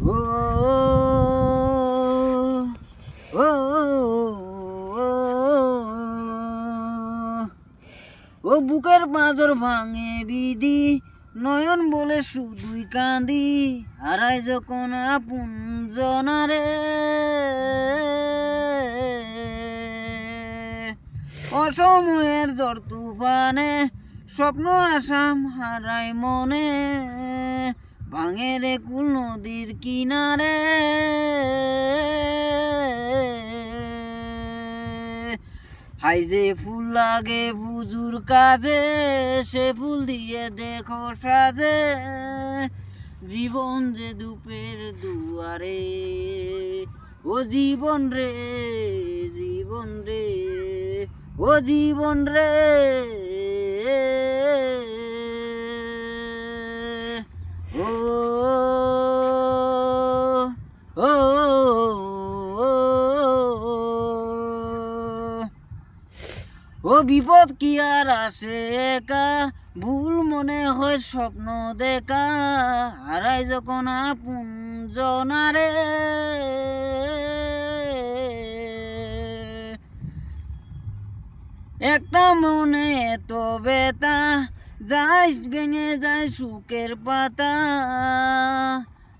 ও ও ও বুকের পাঁজর ভাঙে বিধি, নয়ন বলে শুধুই কাঁদি, হারাই যখন আপন জনারে। অসময়ের ঝড় তুফানে স্বপ্ন আসাম হারাই মনে, ভাঙে রে কুল নদীর কিনারে। হাই যে ফুল লাগে পুজোর কাজে, সে ফুল দিয়ে দেখো সাজে, জীবন যে ধূপের দুয়ারে। ও জীবন রে, জীবন রে, ও জীবন রে। ও ও ও বিপদ কি আর আসে একা, ভুল মনে হয় স্বপ্ন দেখা, হারাই যখন আপন জনারে। একটা মনে এত ব্যথা, যাইস ভেঙে যায় সুখের পাতা।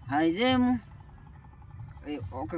হাই যে ওকে